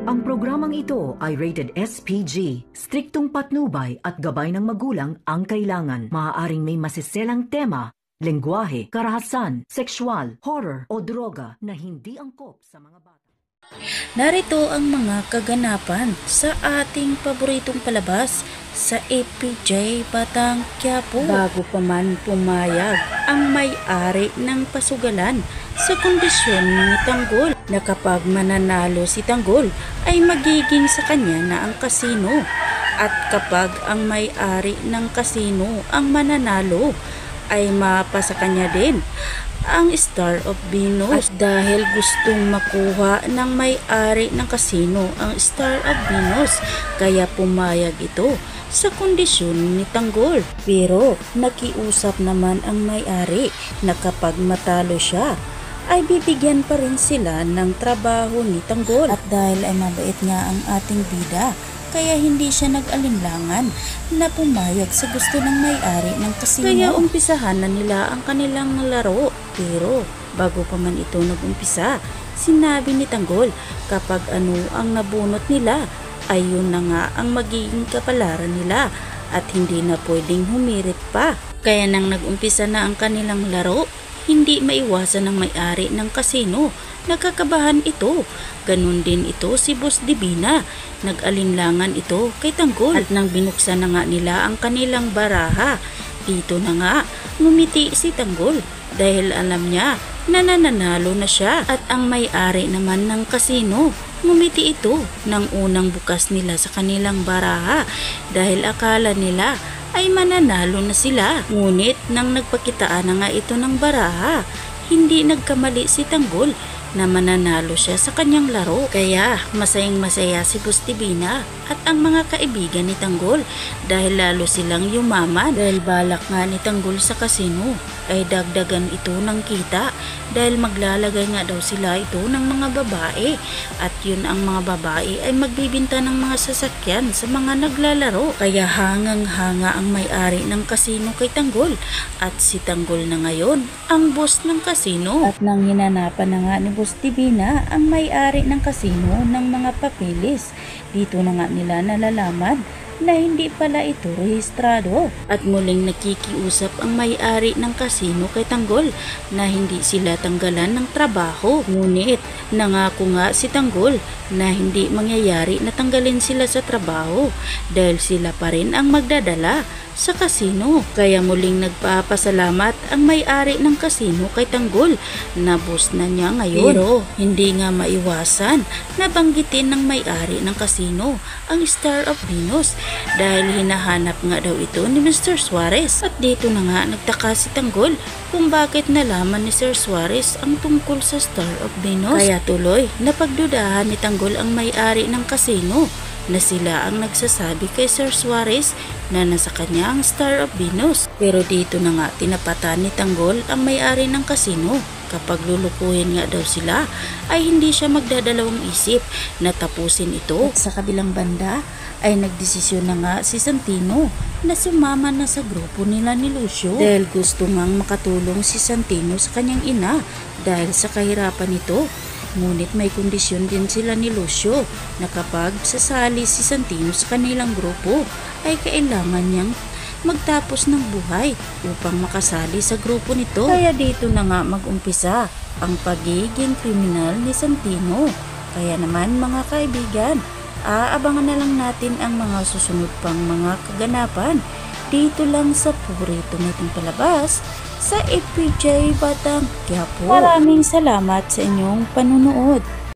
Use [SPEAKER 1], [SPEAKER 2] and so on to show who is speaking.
[SPEAKER 1] Ang programang ito ay rated SPG. Striktong patnubay at gabay ng magulang ang kailangan. Maaaring may masiselang tema, lengguwahe, karahasan, sexual, horror o droga na hindi angkop sa mga bata.
[SPEAKER 2] Narito ang mga kaganapan sa ating paboritong palabas sa APJ Batang Quiapo. Bago pa man pumayag ang may-ari ng pasugalan sa kondisyon ni Tanggol na kapag mananalo si Tanggol ay magiging sa kanya na ang kasino, at kapag ang may-ari ng kasino ang mananalo ay mapasa kanya din ang Star of Venus. At dahil gustong makuha ng may-ari ng kasino ang Star of Venus, kaya pumayag ito sa kondisyon ni Tanggol. Pero nakiusap naman ang may-ari na kapag matalo siya ay bibigyan pa rin sila ng trabaho ni Tanggol. At dahil ay mabait nga ang ating bida, kaya hindi siya nag-alinlangan na pumayag sa gusto ng may-ari ng kasino. Kaya umpisahan na nila ang kanilang laro. Pero bago pa man ito nag-umpisa, sinabi ni Tanggol kapag ano ang nabunot nila, ay yun na nga ang magiging kapalaran nila at hindi na pwedeng humirit pa. Kaya nang nag-umpisa na ang kanilang laro, hindi maiwasan ng may-ari ng kasino. Nagkakabahan ito. Ganun din ito si Boss Divina. Nag-alinlangan ito kay Tanggol. At nang binuksan na nga nila ang kanilang baraha, dito na nga ngumiti si Tanggol dahil alam niya na nananalo na siya. At ang may-ari naman ng kasino, ngumiti ito nang unang bukas nila sa kanilang baraha dahil akala nila ay mananalo na sila. Ngunit nang nagpakitaan na nga ito ng baraha, hindi nagkamali si Tanggol na mananalo siya sa kanyang laro. Kaya masayang masaya si Boss Divina at ang mga kaibigan ni Tanggol dahil lalo silang yumaman. Dahil balak nga ni Tanggol sa kasino ay dagdagan ito ng kita dahil maglalagay nga daw sila ito ng mga babae, at yun ang mga babae ay magbibinta ng mga sasakyan sa mga naglalaro. Kaya hangang-hanga ang may-ari ng kasino kay Tanggol, at si Tanggol na ngayon ang boss ng kasino. At nang hinanapan na nga ni Boss Divina ang may-ari ng kasino ng mga papeles, dito na nga nila nalalaman na hindi pala ito rehistrado. At muling nakikiusap ang may-ari ng kasino kay Tanggol na hindi sila tanggalan ng trabaho. Ngunit nangako nga si Tanggol na hindi mangyayari na tanggalin sila sa trabaho dahil sila pa rin ang magdadala sa kasino. Kaya muling nagpapasalamat ang may-ari ng kasino kay Tanggol na boss na niya ngayon. Pero hindi nga maiwasan na banggitin ng may-ari ng kasino ang Star of Venus dahil hinahanap nga daw ito ni Mr. Suarez. At dito na nga nagtaka si Tanggol kung bakit nalaman ni Sir Suarez ang tungkol sa Star of Venus. Kaya tuloy napagdudahan ni Tanggol ang may-ari ng kasino na sila ang nagsasabi kay Sir Suarez na nasa kanya ang Star of Venus. Pero dito na nga tinapatan ni Tanggol ang may-ari ng kasino. Kapag lulukuhin nga daw sila ay hindi siya magdadalawang isip na tapusin ito. At sa kabilang banda ay nagdesisyon na nga si Santino na sumama na sa grupo nila ni Lucio dahil gusto ngang makatulong si Santino sa kanyang ina dahil sa kahirapan nito. Ngunit may kondisyon din sila ni Lucio na kapag sasali si Santino sa kanilang grupo ay kailangan niyang magtapos ng buhay upang makasali sa grupo nito. Kaya dito na nga mag-umpisa ang pagiging kriminal ni Santino. Kaya naman mga kaibigan, aabangan na lang natin ang mga susunod pang mga kaganapan dito lang sa paborito nating palabas sa APJ Batang Quiapo. Maraming salamat sa inyong panunood.